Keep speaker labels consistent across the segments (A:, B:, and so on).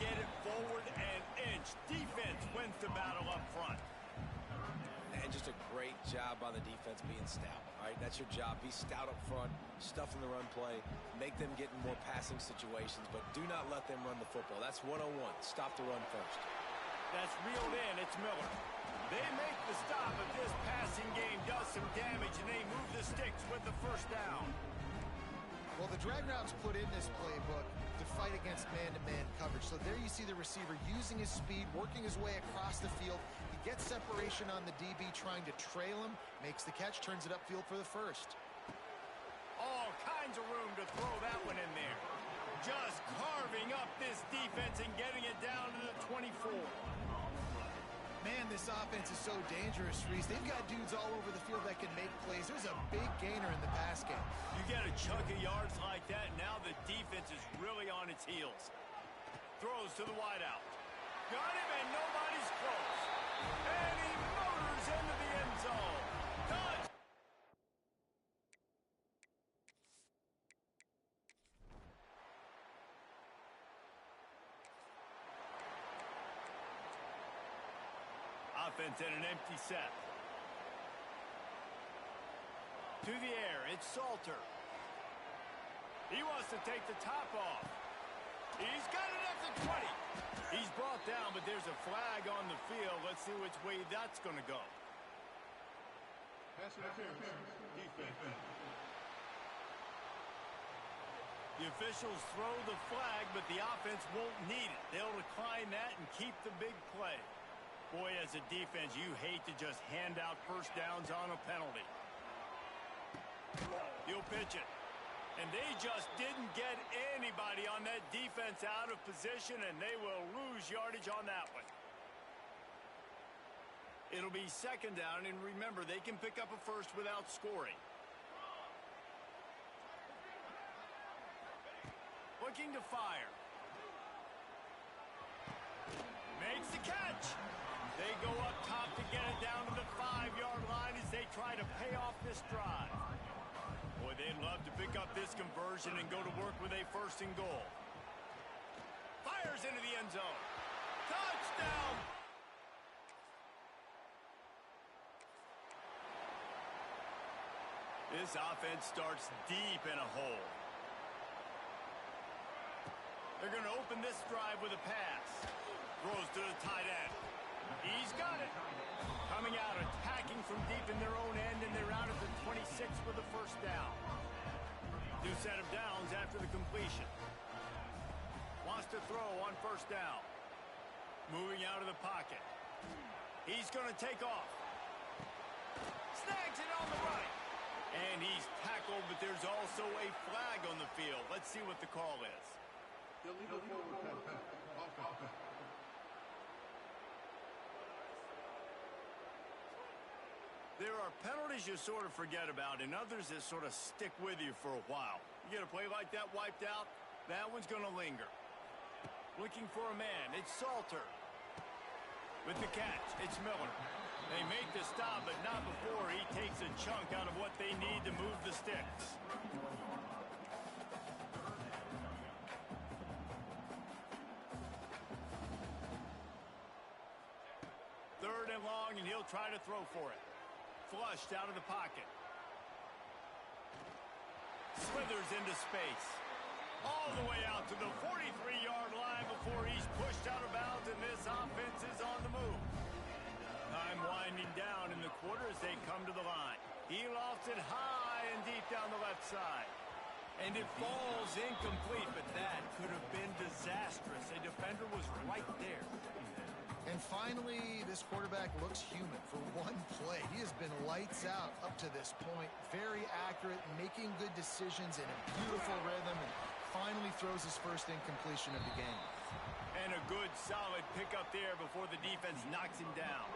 A: get it forward an inch. Defense wins the battle up front.
B: And just a great job by the defense being stout. All right, that's your job. Be stout up front, stuff in the run play, make them get in more passing situations, but do not let them run the football. That's 101. Stop the run first.
A: That's reeled in. It's Miller. They make the stop, but this passing game does some damage, and they move the sticks with the first down.
C: Well, the drag route's put in this playbook to fight against man-to-man coverage. So there you see the receiver using his speed, working his way across the field. He gets separation on the DB, trying to trail him, makes the catch, turns it upfield for the first.
A: All kinds of room to throw that one in there. Just carving up this defense and getting it down to the 24.
C: Man, this offense is so dangerous, Reese. They've got dudes all over the field that can make plays. There's a big gainer in the pass game.
A: You get a chunk of yards like that, now the defense is really on its heels. Throws to the wideout. Got him, and nobody's close. And he motors into the end zone. Touch! Offense in an empty set. To the air, it's Salter. He wants to take the top off. He's got it at the 20. He's brought down, but there's a flag on the field. Let's see which way that's going to go.
D: Pass interference. Defense.
A: The officials throw the flag, but the offense won't need it. They'll decline that and keep the big play. Boy, as a defense, you hate to just hand out first downs on a penalty. You'll pitch it. And they just didn't get anybody on that defense out of position, and they will lose yardage on that one. It'll be second down, and remember, they can pick up a first without scoring. Looking to fire. Makes the catch. They go up top to get it down to the 5-yard line as they try to pay off this drive. Boy, they'd love to pick up this conversion and go to work with a first and goal. Fires into the end zone. Touchdown! This offense starts deep in a hole. They're going to open this drive with a pass. Throws to the tight end. He's got it. Coming out, attacking from deep in their own end, and they're out at the 26 with the first down. New set of downs after the completion. Wants to throw on first down. Moving out of the pocket. He's going to take off. Snags it on the right. And he's tackled, but there's also a flag on the field. Let's see what the call is.
D: Illegal forward pass.
A: There are penalties you sort of forget about and others that sort of stick with you for a while. You get a play like that wiped out, that one's going to linger. Looking for a man, it's Salter. With the catch, it's Miller. They make the stop, but not before he takes a chunk out of what they need to move the sticks. Third and long, and he'll try to throw for it. Flushed out of the pocket. Slithers into space. All the way out to the 43-yard line before he's pushed out of bounds, and this offense is on the move. Time winding down in the quarter as they come to the line. He lofts it high and deep down the left side. And it falls incomplete, but that could have been disastrous. A defender was right there.
C: And finally, this quarterback looks human for one play. He has been lights out up to this point. Very accurate, making good decisions in a beautiful rhythm, and finally throws his first incompletion of the game.
A: And a good, solid pickup there before the defense knocks him down.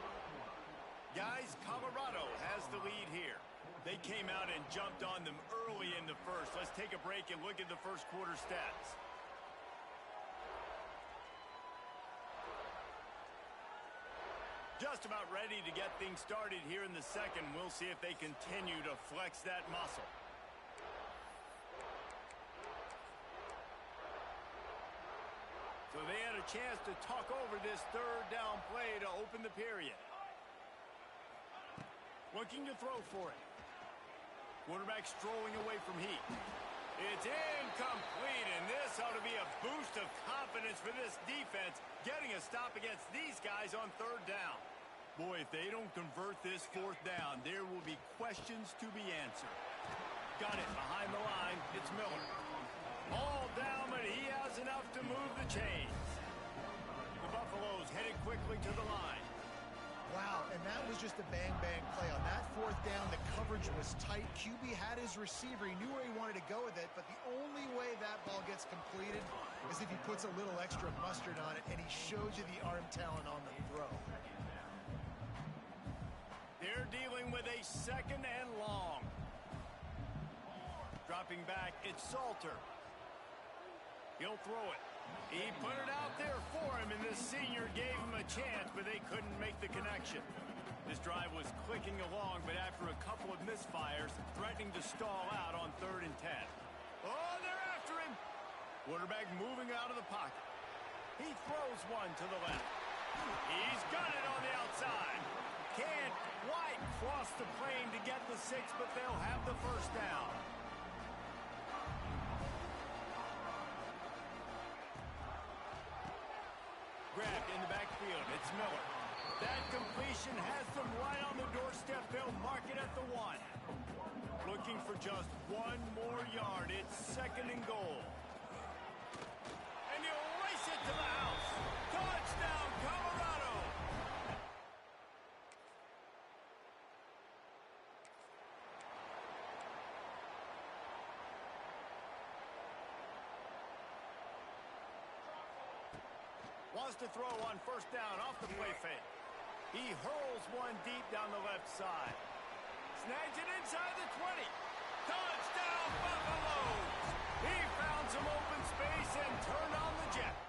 A: Guys, Colorado has the lead here. They came out and jumped on them early in the first. Let's take a break and look at the first quarter stats. Just about ready to get things started here in the second. We'll see if they continue to flex that muscle. So they had a a chance to talk over this third down play to open the period. Looking to throw for it. Quarterback strolling away from heat. It's incomplete, and this ought to be a boost of confidence for this defense, getting a stop against these guys on third down. Boy, if they don't convert this fourth down, there will be questions to be answered. Got it behind the line. It's Miller. All down, but he has enough to move the chains. The Buffaloes headed quickly to the line.
C: Wow, and that was just a bang-bang play. On that fourth down, the coverage was tight. QB had his receiver. He knew where he wanted to go with it, but the only way that ball gets completed is if he puts a little extra mustard on it, and he shows you the arm talent on the throw.
A: They're dealing with a second and long. Dropping back, it's Salter. He'll throw it. He put it out there for him, and the senior gave him a chance, but they couldn't make the connection. This drive was clicking along, but after a couple of misfires, threatening to stall out on 3rd and 10. Oh, they're after him. Quarterback moving out of the pocket. He throws one to the left. He's got it on the outside. Can't quite cross the plane to get the 6, but they'll have the first down. Grabbed in the backfield. It's Miller. That completion has them right on the doorstep. They'll mark it at the 1. Looking for just one more yard. It's 2nd and goal. And he'll race it to the house. Touchdown, Colorado! Wants to throw on 1st down off the play fake. He hurls one deep down the left side. Snags it inside the 20. Touchdown, Buffaloes! He found some open space and turned on the Jets.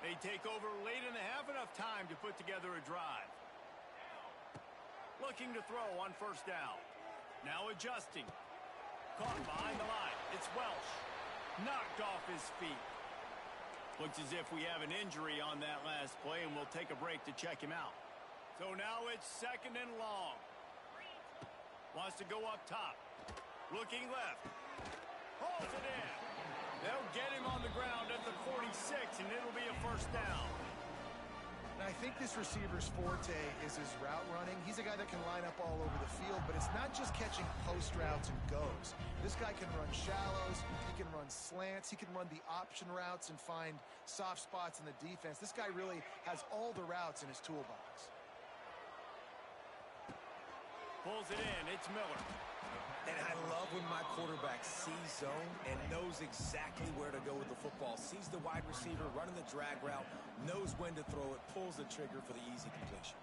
A: They take over late in the half, enough time to put together a drive. Looking to throw on 1st down. Now adjusting. Caught behind the line. It's Welsh. Knocked off his feet. Looks as if we have an injury on that last play, and we'll take a break to check him out. So now it's 2nd and long. Wants to go up top. Looking left. Hauls it in. They'll get him on the ground at the 46, and it'll be a 1st down.
C: And I think this receiver's forte is his route running. He's a guy that can line up all over the field, but it's not just catching post routes and goes. This guy can run shallows, he can run slants, he can run the option routes and find soft spots in the defense. This guy really has all the routes in his toolbox.
A: Pulls it in, it's Miller.
B: And I love when my quarterback sees zone and knows exactly where to go with the football. Sees the wide receiver running the drag route, knows when to throw it, pulls the trigger for the easy completion.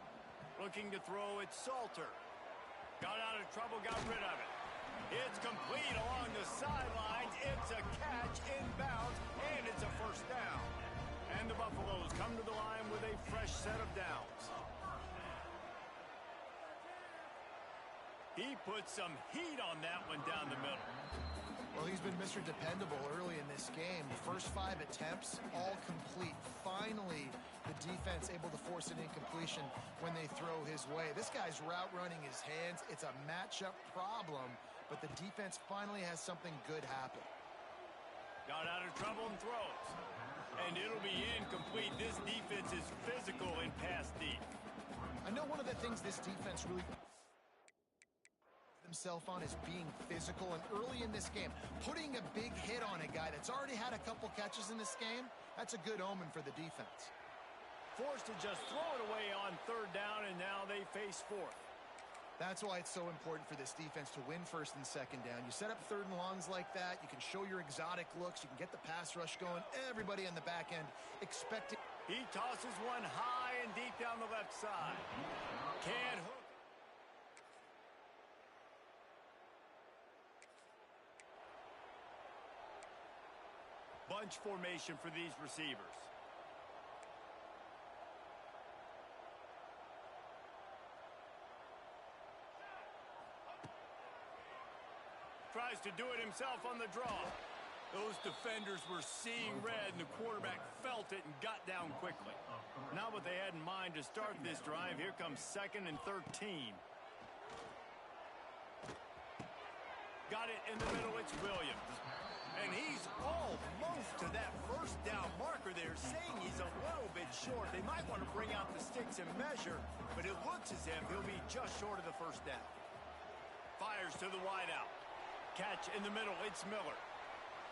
A: Looking to throw, it's Salter. Got out of trouble, got rid of it. It's complete along the sidelines. It's a catch inbounds, and it's a 1st down. And the Buffaloes come to the line with a fresh set of downs. He put some heat on that one down the middle.
C: Well, he's been Mr. Dependable early in this game. The first 5 attempts, all complete. Finally, the defense able to force an incompletion when they throw his way. This guy's route running his hands. It's a matchup problem, but the defense finally has something good happen.
A: Got out of trouble and throws. And it'll be incomplete. This defense is physical in pass deep.
C: I know one of the things this defense really himself on is being physical, and early in this game, putting a big hit on a guy that's already had a couple catches in this game, that's a good omen for the defense.
A: Forced to just throw it away on 3rd down, and now they face 4th.
C: That's why it's so important for this defense to win 1st and 2nd down. You set up 3rd and longs like that, you can show your exotic looks, you can get the pass rush going, everybody on the back end expecting.
A: He tosses one high and deep down the left side. Can't hook. Bunch formation for these receivers. tries to do it himself on the draw. Those defenders were seeing red, and the quarterback felt it and got down quickly. Not what they had in mind to start this drive. Here comes 2nd and 13. Got it in the middle. It's Williams. And he's almost to that first down marker there, saying he's a little bit short. They might want to bring out the sticks and measure, but it looks as if he'll be just short of the first down. Fires to the wideout. Catch in the middle. It's Miller.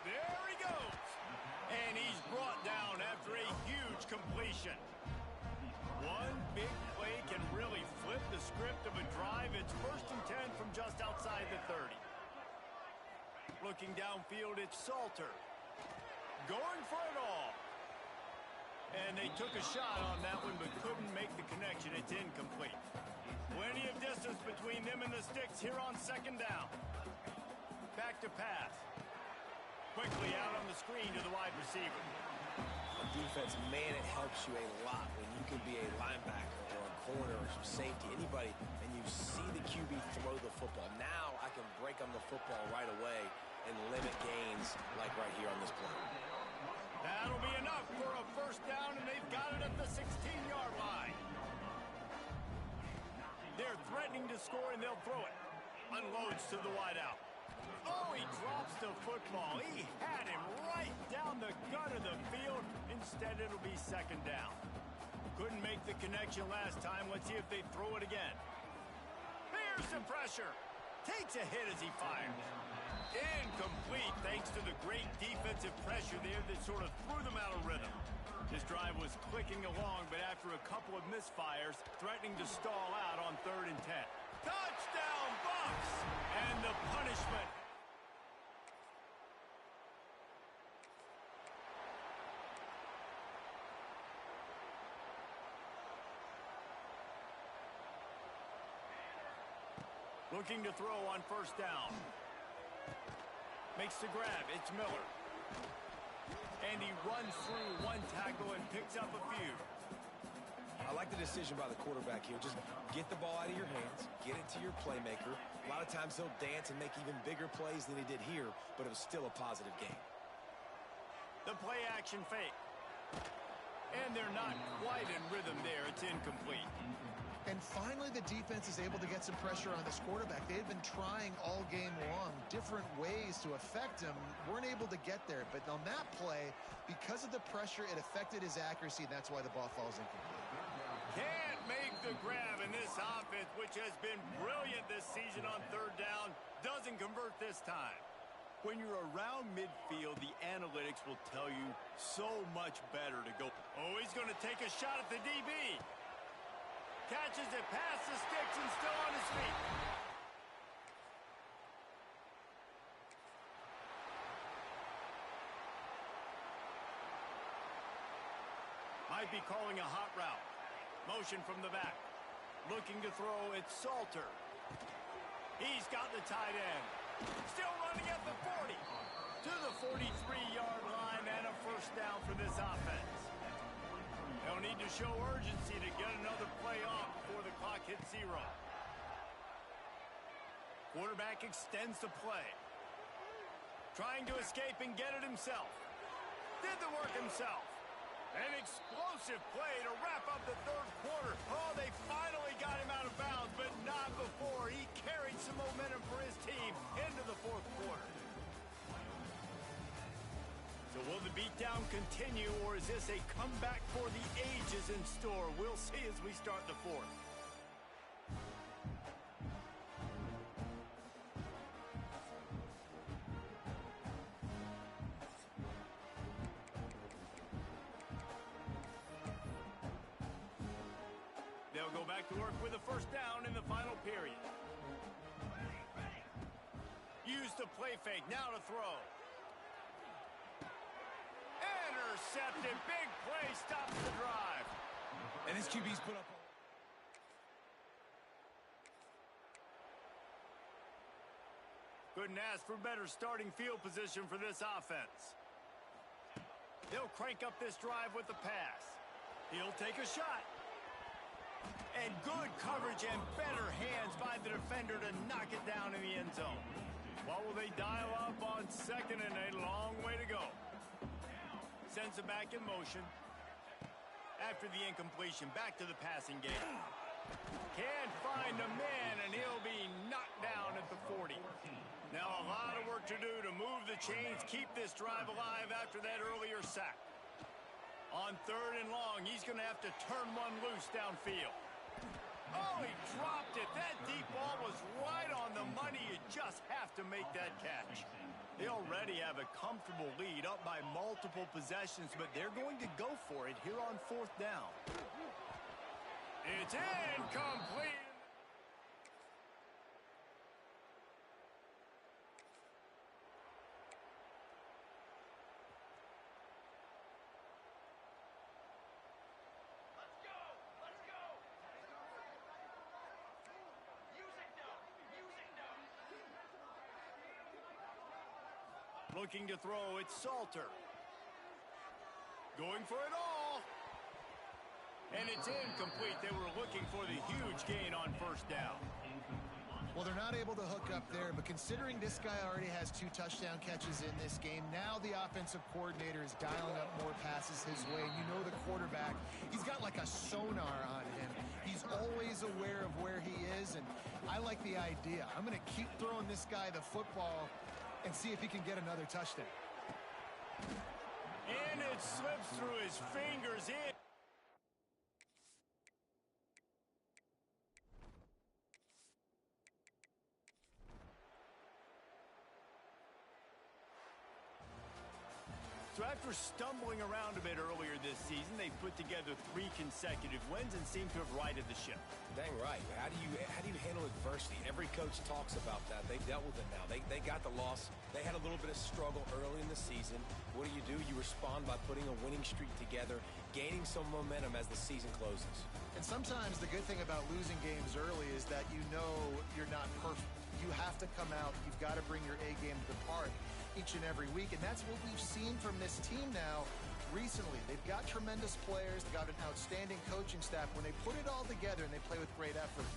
A: There he goes. And he's brought down after a huge completion. One big play can really flip the script of a drive. It's 1st and 10 from just outside the 30. Looking downfield, it's Salter. Going for it all. And they took a shot on that one, but couldn't make the connection. It's incomplete. Plenty of distance between them and the sticks here on 2nd down. Back to pass. Quickly out on the screen to the wide receiver.
B: On defense, man, it helps you a lot when you can be a linebacker or a corner or some safety, anybody, and you see the QB throw the football. Now I can break on the football right away and limit gains like right here on this play.
A: That'll be enough for a 1st down, and they've got it at the 16-yard line. They're threatening to score, and they'll throw it. Unloads to the wideout. Oh, he drops the football. He had him right down the gut of the field. Instead, it'll be 2nd down. Couldn't make the connection last time. Let's see if they throw it again. Here's the pressure. Takes a hit as he fires. Incomplete thanks to the great defensive pressure there that sort of threw them out of rhythm. This drive was clicking along, but after a couple of misfires, threatening to stall out on 3rd and 10. Touchdown, Bucks! And the punishment. Looking to throw on 1st down. Makes the grab. It's Miller. And he runs through one tackle and picks up a few.
B: I like the decision by the quarterback here. Just get the ball out of your hands, get it to your playmaker. A lot of times he'll dance and make even bigger plays than he did here, but it was still a positive game.
A: The play action fake. And they're not quite in rhythm there. It's incomplete.
C: And finally, the defense is able to get some pressure on this quarterback. They had been trying all game long, different ways to affect him. Weren't able to get there. But on that play, because of the pressure, it affected his accuracy, and that's why the ball falls incomplete.
A: Can't make the grab, and this offense, which has been brilliant this season on 3rd down, doesn't convert this time. When you're around midfield, the analytics will tell you so much better to go. Oh, he's going to take a shot at the DB. Catches it past the sticks and still on his feet. Might be calling a hot route. Motion from the back. Looking to throw, it's Salter. He's got the tight end. Still running at the 40. To the 43-yard line and a 1st down for this offense. They'll need to show urgency to get another play off before the clock hits 0. Quarterback extends the play. Trying to escape and get it himself. Did the work himself. An explosive play to wrap up the 3rd quarter. Oh, they finally got him out of bounds, but not before. He carried some momentum for his team into the 4th quarter. So will the beatdown continue, or is this a comeback for the ages in store? We'll see as we start the 4th. They'll go back to work with a 1st down in the final period. Use the play fake, now to throw. Intercepted, big play, stops the drive.
B: And this QB's put up.
A: Couldn't ask for better starting field position for this offense. They'll crank up this drive with the pass. He'll take a shot. And good coverage and better hands by the defender to knock it down in the end zone. What will they dial up on second and a long way to go? Sends it back in motion. After the incompletion, back to the passing game. Can't find a man, and he'll be knocked down at the 40. Now a lot of work to do to move the chains, keep this drive alive after that earlier sack. On third and long, he's going to have to turn one loose downfield. Oh, he dropped it. That deep ball was right on the money. You just have to make that catch. They already have a comfortable lead up by multiple possessions, but they're going to go for it here on fourth down. It's incomplete. Looking to throw, it's Salter. Going for it all. And it's incomplete. They were looking for the huge gain on first down.
C: Well, they're not able to hook up there, but considering this guy already has 2 touchdown catches in this game, now the offensive coordinator is dialing up more passes his way. You know the quarterback, he's got like a sonar on him. He's always aware of where he is, and I like the idea. I'm going to keep throwing this guy the football and see if he can get another touchdown.
A: And it slips through his fingers in. So after stumbling around a bit earlier this season, they've put together 3 consecutive wins and seem to have righted the ship.
B: Dang right. How do you handle adversity? Every coach talks about that. They've dealt with it now. They got the loss. They had a little bit of struggle early in the season. What do? You respond by putting a winning streak together, gaining some momentum as the season closes.
C: And sometimes the good thing about losing games early is that you know you're not perfect. You have to come out. You've got to bring your A game to the park each and every week, and that's what we've seen from this team now recently. They've got tremendous players. They've got an outstanding coaching staff. When they put it all together and they play with great effort,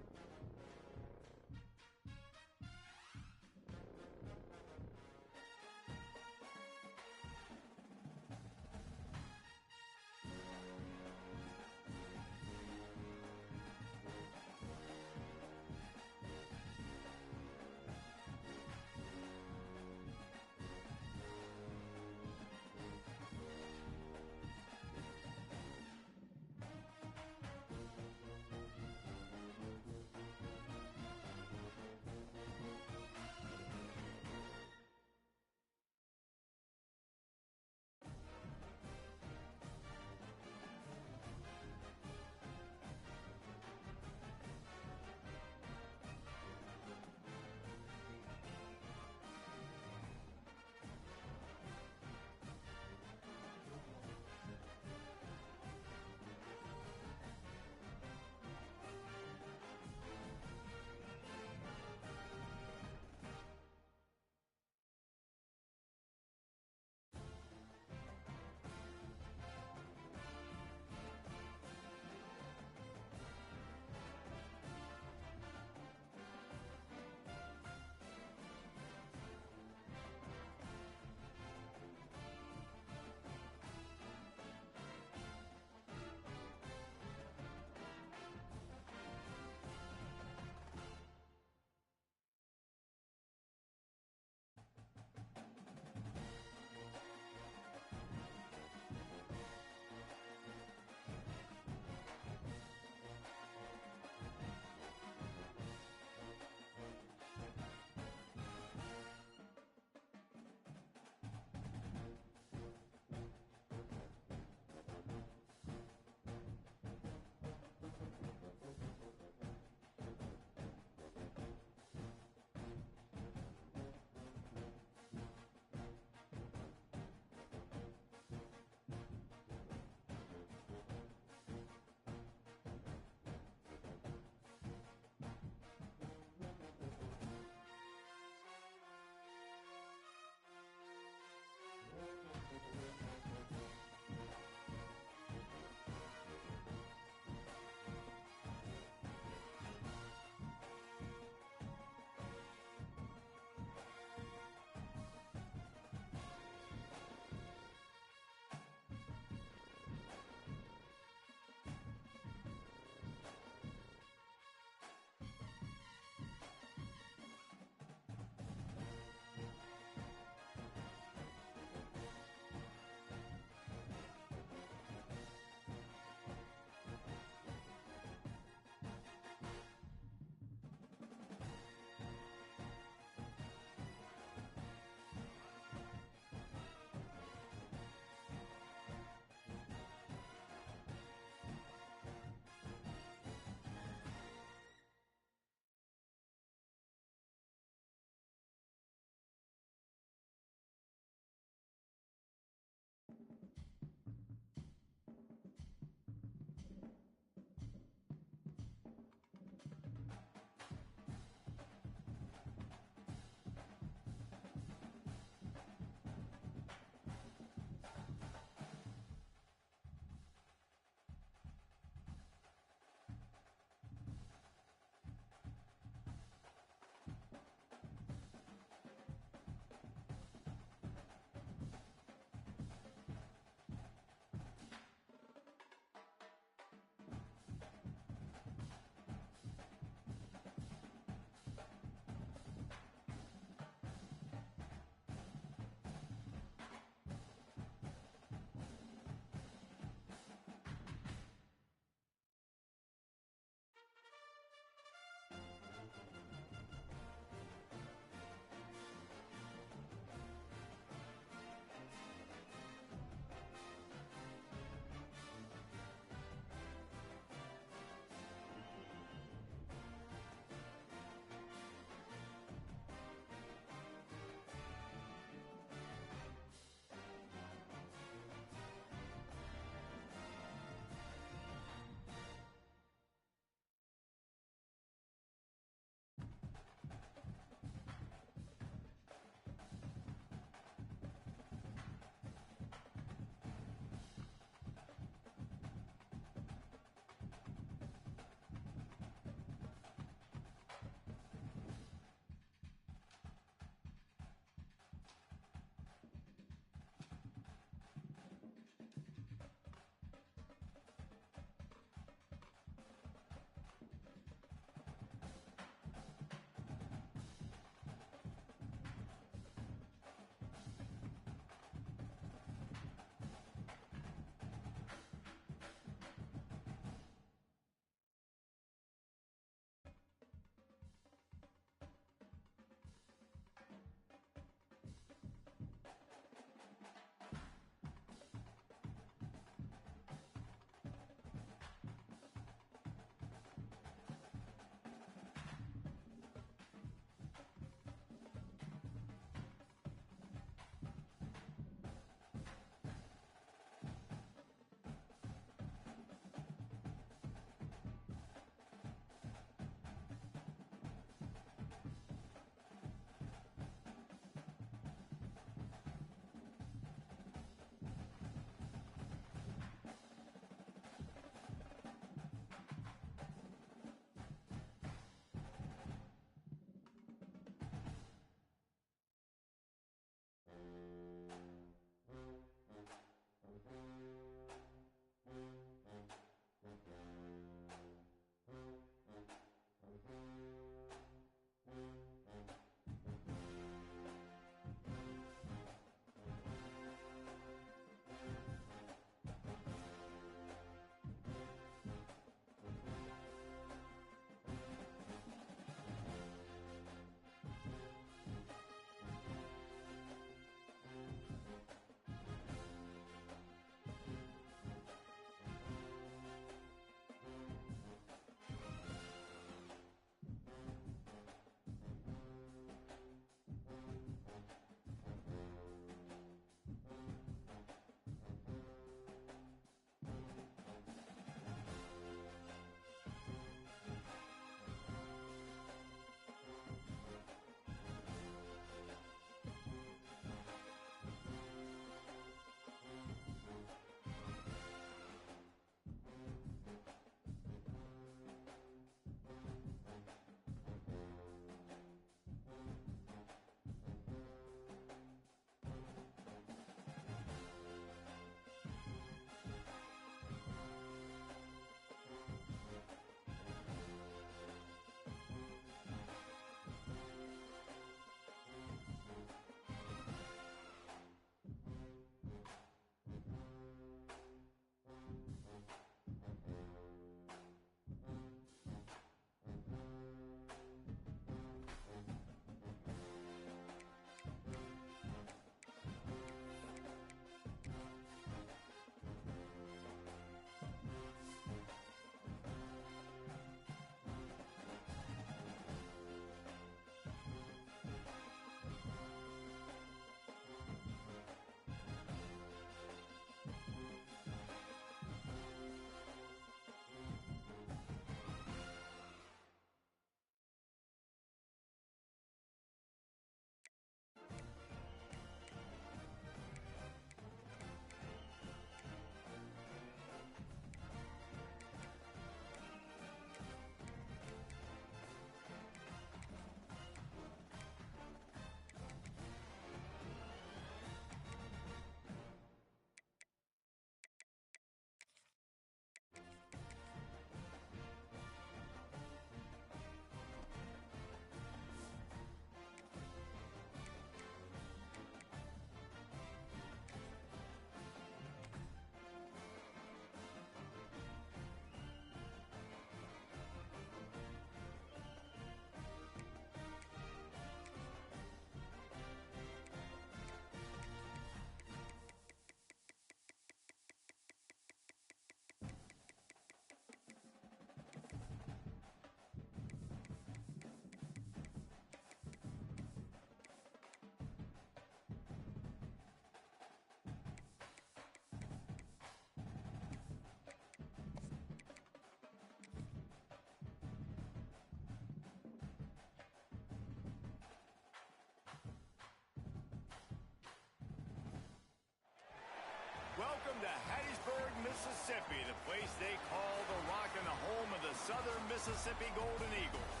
A: Welcome to Hattiesburg, Mississippi, the place they call the Rock and the home of the Southern Mississippi Golden Eagles.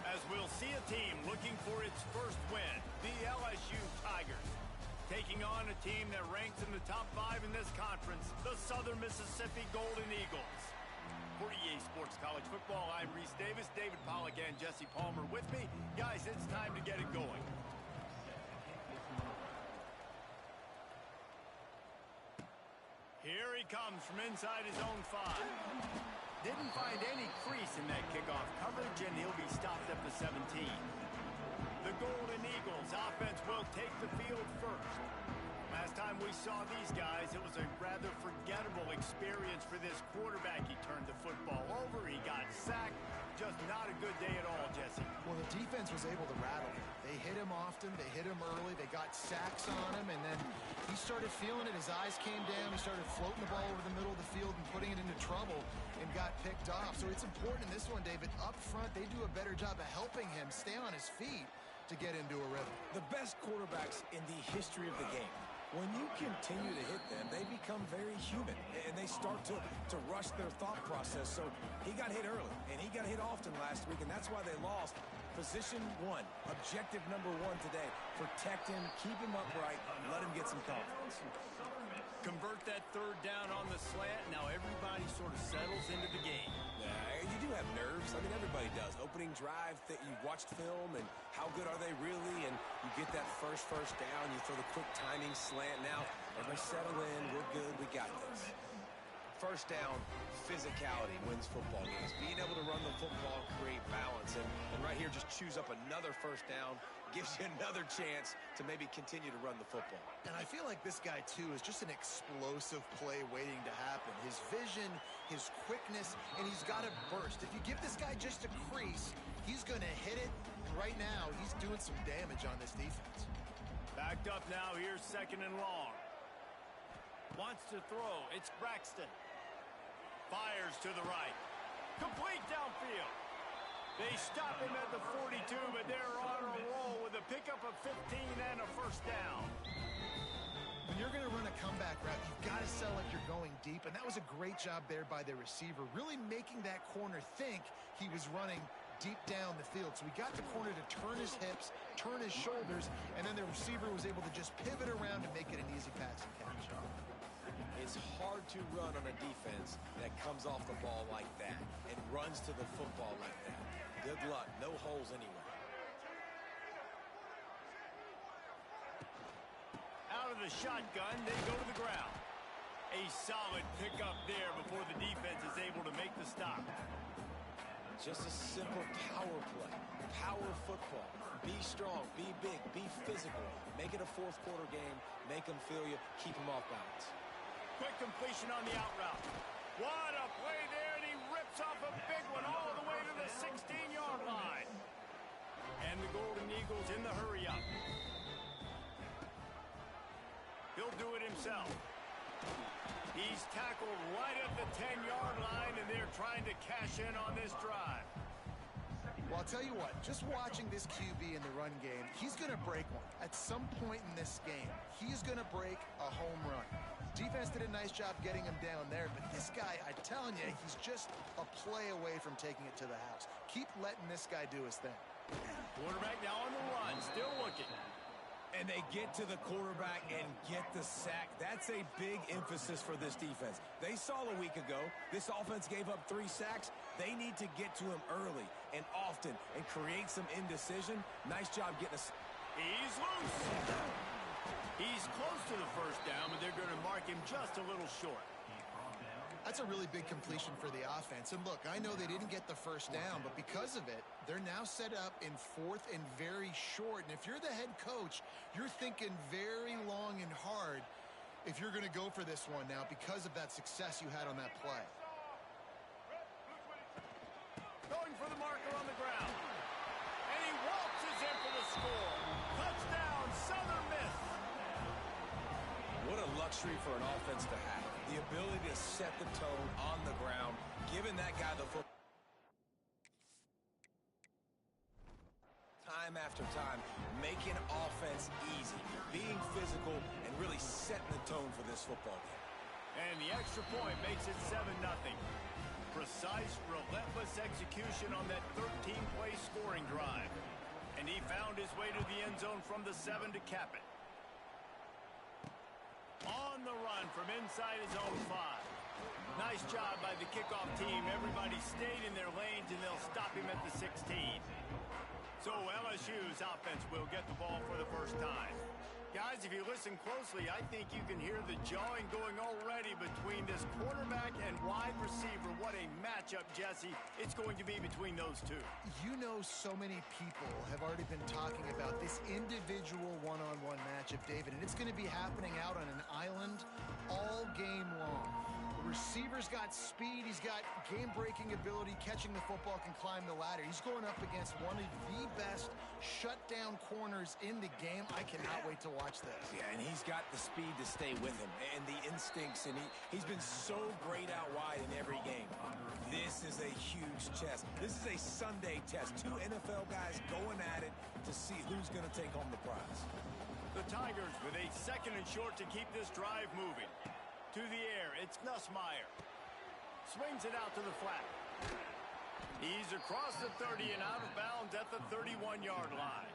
A: As we'll see a team looking for its first win, the LSU Tigers, taking on a team that ranks in the top 5 in this conference, the Southern Mississippi Golden Eagles. For EA Sports College Football, I'm Reese Davis, David Pollack, and Jesse Palmer with me. Guys, it's time to get it going. Here he comes from inside his own 5. Didn't find any crease in that kickoff coverage, and he'll be stopped at the 17. The Golden Eagles offense will take the field first. Last time we saw these guys, it was a rather forgettable experience for this quarterback. He turned the football over, he got sacked. Just not a good day at all, Jesse.
C: Well, the defense was able to rattle him. They hit him often, they hit him early, they got sacks on him, and then he started feeling it. His eyes came down, he started floating the ball over the middle of the field and putting it into trouble and got picked off. So it's important in this one, David. Up front, they do a better job of helping him stay on his feet to get into a rhythm.
B: The best quarterbacks in the history of the game, when you continue to hit them, they become very human, and they start to rush their thought process. So he got hit early, and he got hit often last week, and that's why they lost. Position 1, objective number 1 today. Protect him, keep him upright, let him get some confidence.
A: Convert that third down on the slant. Now everybody sort of settles into the game.
B: You do have nerves. I mean, everybody does. Opening drive, you've watched film, and how good are they really? And you get that first down. You throw the quick timing slant. Now, everybody settle in. We're good. We got this. First down, physicality wins football games. Being able to run the football, create balance. And right here, just choose up another first down. Gives you another chance to maybe continue to run the football.
C: And I feel like this guy, too, is just an explosive play waiting to happen. His vision, his quickness, and he's got to burst. If you give this guy just a crease, he's going to hit it. And right now, he's doing some damage on this defense.
A: Backed up now. Here's 2nd and long. Wants to throw. It's Braxton. Fires to the right. Complete downfield. They stop him at the 42, but they're on a roll with a pickup of 15 and a first down.
C: When you're going to run a comeback route, you've got to sell like you're going deep, and that was a great job there by the receiver, really making that corner think he was running deep down the field. So he got the corner to turn his hips, turn his shoulders, and then the receiver was able to just pivot around and make it an easy pass and catch.
B: It's hard to run on a defense that comes off the ball like that and runs to the football like that. Good luck. No holes anywhere.
A: Out of the shotgun, they go to the ground. A solid pickup there before the defense is able to make the stop.
B: Just a simple power play. Power football. Be strong. Be big. Be physical. Make it a fourth-quarter game. Make them feel you. Keep them off balance.
A: Quick completion on the out route. What a play there, and he rips off a big one all the way to the 16-yard line. And the Golden Eagles in the hurry-up. He'll do it himself. He's tackled right at the 10-yard line, and they're trying to cash in on this drive.
C: Well, I'll tell you what, just watching this QB in the run game, he's going to break one. At some point in this game, he's going to break a home run. Defense did a nice job getting him down there, but this guy, I'm telling you, he's just a play away from taking it to the house. Keep letting this guy do his thing.
A: Quarterback now on the run, still looking.
B: And they get to the quarterback and get the sack. That's a big emphasis for this defense. They saw a week ago, this offense gave up 3 sacks. They need to get to him early and often and create some indecision. Nice job getting us.
A: He's loose. He's close to the first down, but they're going to mark him just a little short.
C: That's a really big completion for the offense. And look, I know they didn't get the first down, but because of it, they're now set up in 4th and very short. And if you're the head coach, you're thinking very long and hard if you're going to go for this one now because of that success you had on that play.
A: Going for the marker on the ground. And he waltzes in for the score. Touchdown, Southern Miss.
B: What a luxury for an offense to have. The ability to set the tone on the ground, giving that guy the football. Time after time, making offense easy, being physical, and really setting the tone for this football game.
A: And the extra point makes it 7-0. Precise, relentless execution on that 13-play scoring drive. And he found his way to the end zone from the 7 to cap it. On the run from inside his own 5. Nice job by the kickoff team. Everybody stayed in their lanes, and they'll stop him at the 16. So LSU's offense will get the ball for the first time. Guys, if you listen closely, I think you can hear the jawing going already between this quarterback and wide receiver. What a matchup, Jesse, it's going to be between those two.
C: You know, so many people have already been talking about this individual one-on-one matchup, David, and it's going to be happening out on an island all game long. The receiver's got speed, he's got game-breaking ability, catching the football, can climb the ladder. He's going up against one of the best shutdown corners in the game. I cannot wait to watch this.
B: Yeah, and he's got the speed to stay with him and the instincts, and he's been so great out wide in every game. This is a huge test. This is a Sunday test. Two NFL guys going at it to see who's going to take home the prize.
A: The Tigers with a 2nd and short to keep this drive moving. To the air, it's Nussmeier. Swings it out to the flat. He's across the 30 and out of bounds at the 31-yard line.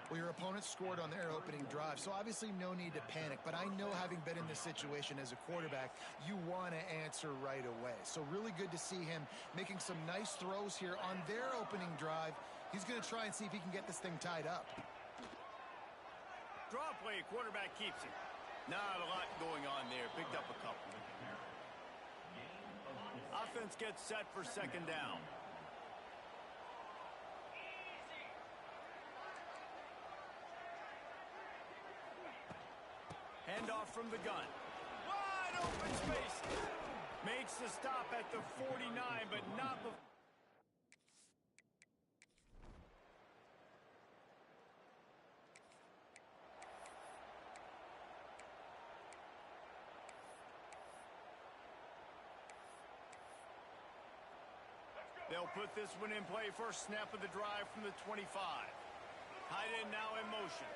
C: Well, your opponent scored on their opening drive, so obviously no need to panic. But I know, having been in this situation as a quarterback, you want to answer right away. So really good to see him making some nice throws here on their opening drive. He's going to try and see if he can get this thing tied up.
A: Draw play, quarterback keeps it. Not a lot going on there. Picked up a couple. Offense gets set for 2nd down. Handoff from the gun. Wide open space. Makes the stop at the 49, but not before. They'll put this one in play. First snap of the drive from the 25. Tight end now in motion.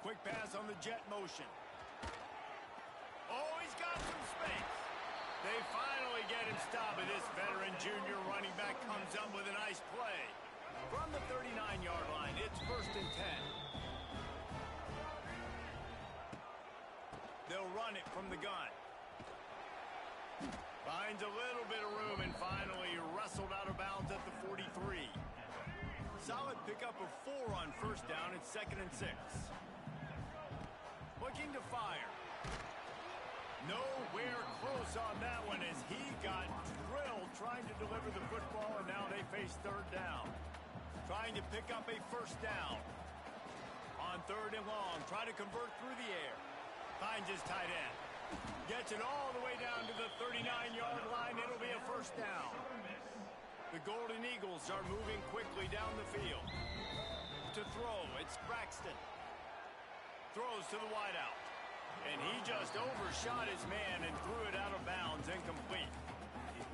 A: Quick pass on the jet motion. Oh, he's got some space. They finally get him stopped, and this veteran junior running back comes up with a nice play. From the 39-yard line, it's 1st and 10. They'll run it from the gun. Finds a little bit of room and finally wrestled out of bounds at the 43. Solid pickup of 4 on 1st down. It's 2nd and 6. Looking to fire. Nowhere close on that one as he got drilled trying to deliver the football, and now they face 3rd down. Trying to pick up a 1st down. On 3rd and long, try to convert through the air. Finds his tight end. Gets it all the way down to the 39-yard line. It'll be a 1st down. The Golden Eagles are moving quickly down the field. To throw, it's Braxton. Throws to the wideout. And he just overshot his man and threw it out of bounds, incomplete.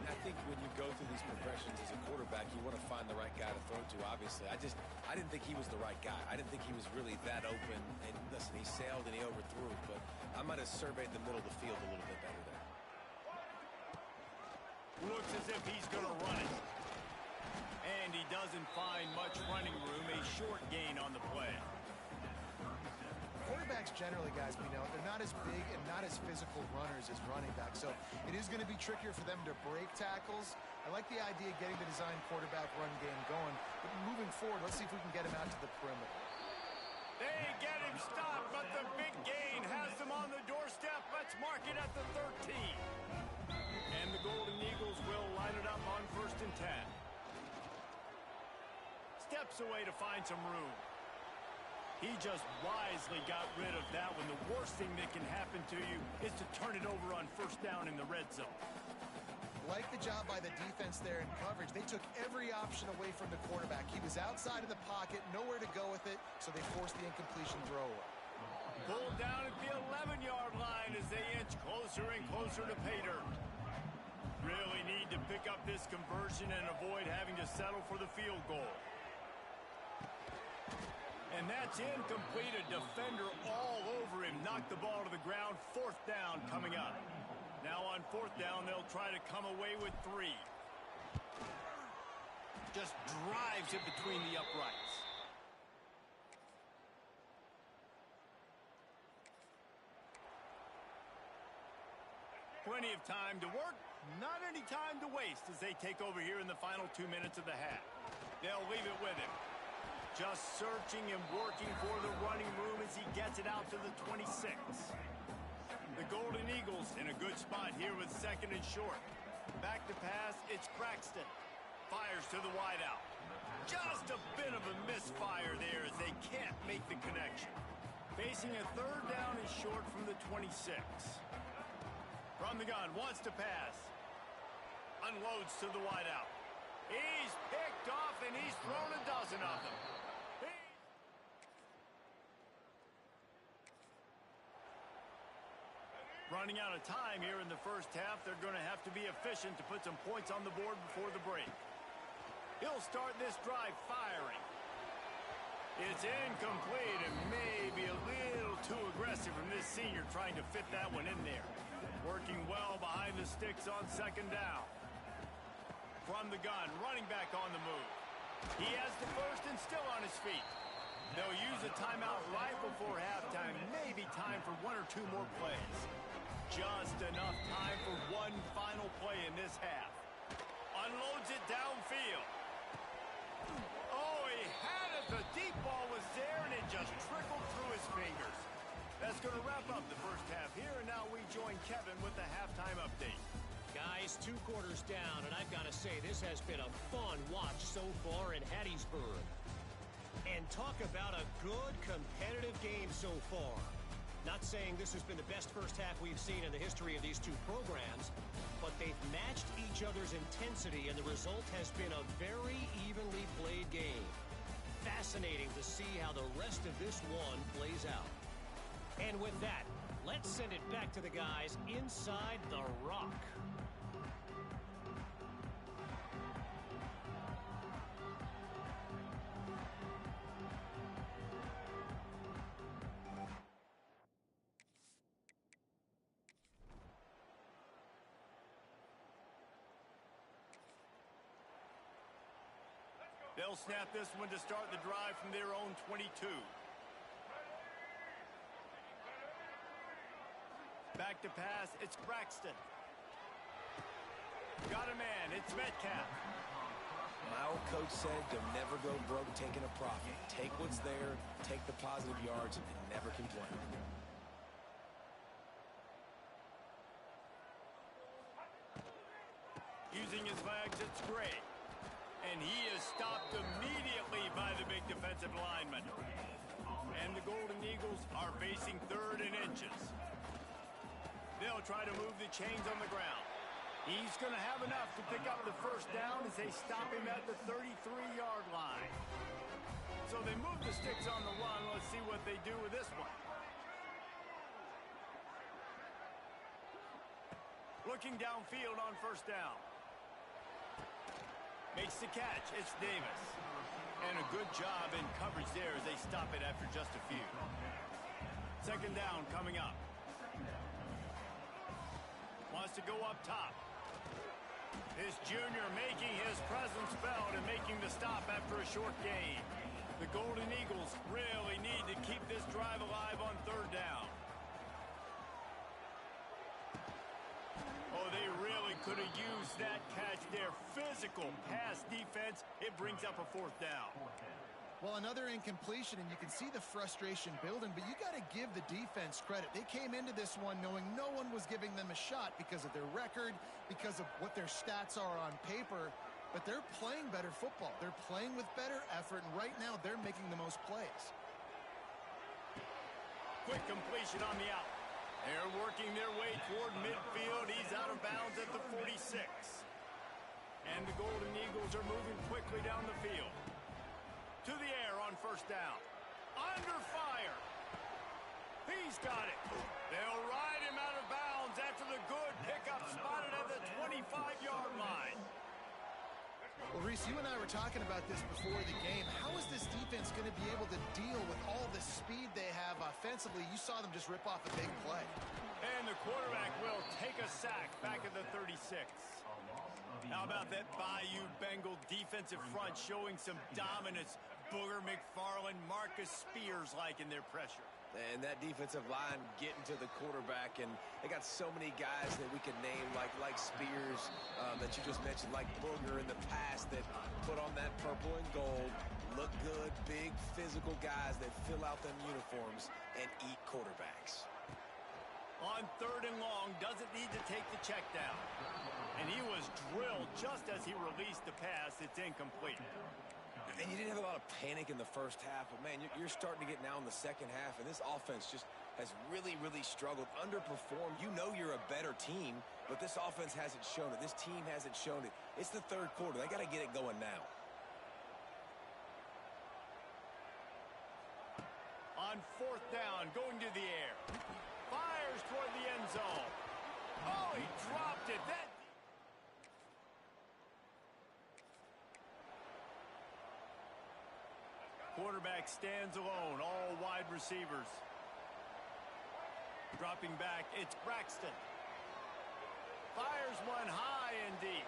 B: I think when you go through these progressions as a quarterback, you want to find the right guy to throw to, obviously. I didn't think he was the right guy. I didn't think he was really that open. And listen, he sailed and he overthrew, but I might have surveyed the middle of the field a little bit better there.
A: Looks as if he's going to run it. And he doesn't find much running room. A short gain on the play.
C: Quarterbacks generally, guys, we know, they're not as big and not as physical runners as running backs, so it is going to be trickier for them to break tackles. I like the idea of getting the design quarterback run game going, but moving forward, let's see if we can get him out to the perimeter.
A: They get him stopped, but the big gain has them on the doorstep. Let's mark it at the 13. And the Golden Eagles will line it up on 1st and 10. Steps away to find some room. He just wisely got rid of that one. The worst thing that can happen to you is to turn it over on 1st down in the red zone.
C: Like the job by the defense there in coverage. They took every option away from the quarterback. He was outside of the pocket, nowhere to go with it, so they forced the incompletion throw away.
A: Pulled down at the 11-yard line as they inch closer and closer to pay dirt. Really need to pick up this conversion and avoid having to settle for the field goal. And that's incomplete. A defender all over him. Knocked the ball to the ground. 4th down coming up. Now on 4th down, they'll try to come away with 3. Just drives it between the uprights. Plenty of time to work, not any time to waste as they take over here in the final 2 minutes of the half. They'll leave it with him. Just searching and working for the running room as he gets it out to the 26. The Golden Eagles in a good spot here with 2nd and short. Back to pass, it's Braxton. Fires to the wideout. Just a bit of a misfire there as they can't make the connection. Facing a 3rd down and short from the 26. From the gun, wants to pass. Unloads to the wideout. He's picked off and he's thrown a dozen of them. Running out of time here in the first half. They're going to have to be efficient to put some points on the board before the break. He'll start this drive firing. It's incomplete and maybe a little too aggressive from this senior trying to fit that one in there. Working well behind the sticks on 2nd down. From the gun, running back on the move. He has the first and still on his feet. They'll use a timeout right before halftime. Maybe time for 1 or 2 more plays. Just enough time for one final play in this half. Unloads it downfield. Oh, he had it. The deep ball was there, and it just trickled through his fingers. That's going to wrap up the first half here, and now we join Kevin with the halftime update.
E: Guys, 2 quarters down, and I've got to say, this has been a fun watch so far in Hattiesburg. And talk about a good competitive game so far. Not saying this has been the best first half we've seen in the history of these 2 programs, but they've matched each other's intensity, and the result has been a very evenly played game. Fascinating to see how the rest of this one plays out. And with that, let's send it back to the guys inside the Rock.
A: They'll snap this one to start the drive from their own 22. Back to pass, it's Braxton. Got a man, it's Metcalf.
B: My old coach said you'll never go broke taking a profit. Take what's there, take the positive yards, and never complain.
A: Using his legs, it's Gray. And he is stopped immediately by the big defensive lineman. And the Golden Eagles are facing 3rd and inches. They'll try to move the chains on the ground. He's going to have enough to pick up the first down as they stop him at the 33-yard line. So they move the sticks on the run. Let's see what they do with this one. Looking downfield on first down. Makes the catch. It's Davis. And a good job in coverage there as they stop it after just a few. 2nd down coming up. Wants to go up top. This junior making his presence felt and making the stop after a short gain. The Golden Eagles really need to keep this drive alive on 3rd down. Oh, they really could have used that catch there. Physical pass defense. It brings up a 4th down.
C: Well, another incompletion, and you can see the frustration building, but you got to give the defense credit. They came into this one knowing no one was giving them a shot because of their record, because of what their stats are on paper, but they're playing better football. They're playing with better effort, and right now they're making the most plays.
A: Quick completion on the out. They're working their way toward midfield. He's out of bounds at the 46. And the Golden Eagles are moving quickly down the field. To the air on first down. Under fire. He's got it. They'll ride him out of bounds after the good pickup spotted at the 25-yard line.
C: Well, Reese, you and I were talking about this before the game. How is this defense going to be able to deal with all the speed they have offensively? You saw them just rip off a big play.
A: And the quarterback will take a sack back at the 36. How about that Bayou Bengal defensive front showing some dominance? Booger McFarland, Marcus Spears-like in their pressure.
B: And that defensive line getting to the quarterback, and they got so many guys that we could name like Spears that you just mentioned, like Booger in the past, that put on that purple and gold, look good, big physical guys that fill out them uniforms and eat quarterbacks.
A: On 3rd and long, doesn't need to take the check down. And he was drilled just as he released the pass. It's incomplete.
B: And you didn't have a lot of panic in the first half, but, man, you're starting to get now in the second half, and this offense just has really, really struggled, underperformed. You know you're a better team, but this offense hasn't shown it. This team hasn't shown it. It's the 3rd quarter. They got to get it going now.
A: On 4th down, going to the air. Fires toward the end zone. Oh, he dropped it. Quarterback stands alone, all wide receivers. Dropping back, it's Braxton. Fires one high and deep.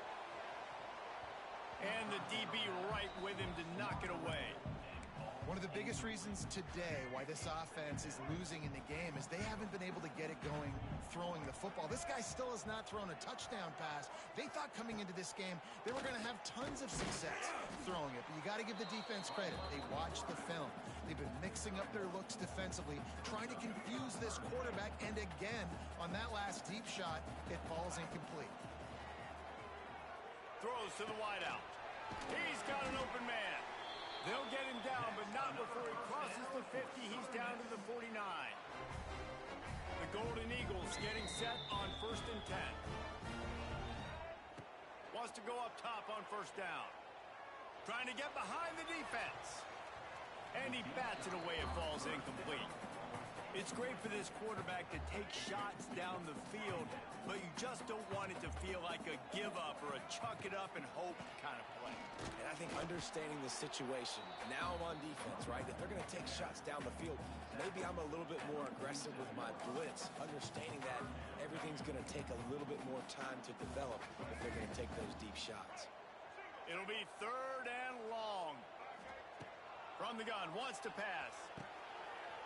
A: And the DB right with him to knock it away.
C: One of the biggest reasons today why this offense is losing in the game is they haven't been able to get it going throwing the football. This guy still has not thrown a touchdown pass. They thought coming into this game they were going to have tons of success throwing it, but you got to give the defense credit. They watched the film. They've been mixing up their looks defensively, trying to confuse this quarterback, and again, on that last deep shot, it falls incomplete.
A: Throws to the wideout. He's got an open man. They'll get him down, but not before he crosses the 50. He's down to the 49. The Golden Eagles getting set on 1st and 10. Wants to go up top on 1st down. Trying to get behind the defense. And he bats it away. It falls incomplete. It's great for this quarterback to take shots down the field, but you just don't want it to feel like a give-up or a chuck it up and hope kind of play.
B: And I think understanding the situation, now I'm on defense, right? If they're going to take shots down the field, maybe I'm a little bit more aggressive with my blitz, understanding that everything's going to take a little bit more time to develop if they're going to take those deep shots.
A: It'll be 3rd and long. From the gun, wants to pass.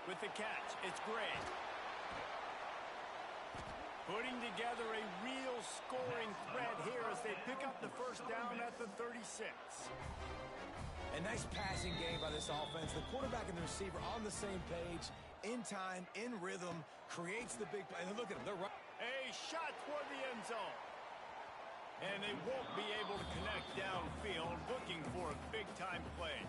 A: With the catch, it's Gray. Putting together a real scoring threat here as they pick up the 1st down at the 36.
B: A nice passing game by this offense. The quarterback and the receiver on the same page, in time, in rhythm, creates the big play. And look at them, they're right.
A: A shot toward the end zone. And they won't be able to connect downfield, looking for a big-time play.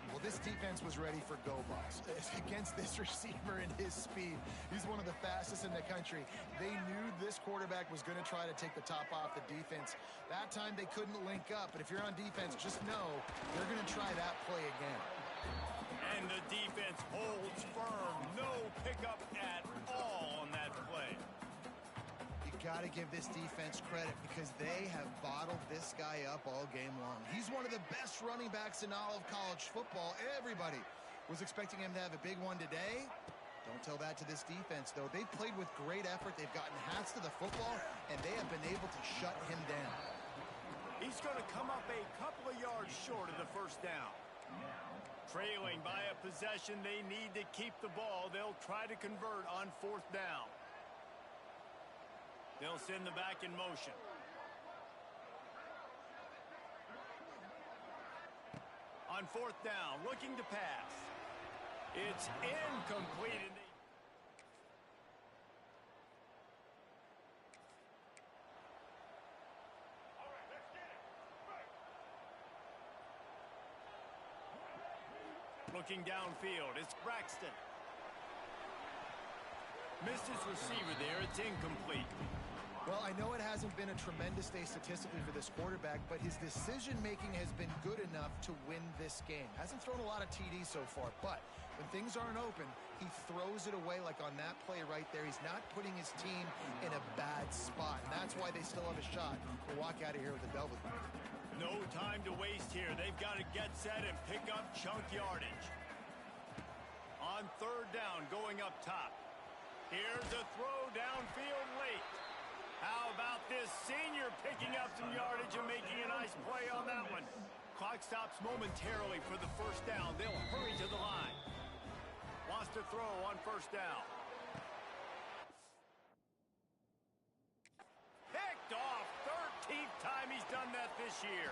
C: Well, this defense was ready for go balls against this receiver and his speed. He's one of the fastest in the country. They knew this quarterback was going to try to take the top off the defense. That time they couldn't link up, but if you're on defense, just know they're going to try that play again.
A: And the defense holds firm. No pickup at all on that play.
C: Got to give this defense credit because they have bottled this guy up all game long. He's one of the best running backs in all of college football. Everybody was expecting him to have a big one today. Don't tell that to this defense, though. They've played with great effort. They've gotten hats to the football, and they have been able to shut him down.
A: He's going to come up a couple of yards short of the 1st down. Trailing by a possession, they need to keep the ball. They'll try to convert on 4th down. They'll send the back in motion. On 4th down, looking to pass. It's incomplete. Looking downfield, it's Braxton. Missed his receiver there. It's incomplete.
C: Well, I know it hasn't been a tremendous day statistically for this quarterback, but his decision-making has been good enough to win this game. Hasn't thrown a lot of TDs so far, but when things aren't open, he throws it away like on that play right there. He's not putting his team in a bad spot, and that's why they still have a shot to walk out of here with a W.
A: No time to waste here. They've got to get set and pick up chunk yardage. On third down, going up top. Here's a throw downfield late. How about this senior picking up some yardage and making a nice play on that one? Clock stops momentarily for the first down. They'll hurry to the line. Wants to throw on first down. Picked off. 13th time he's done that this year.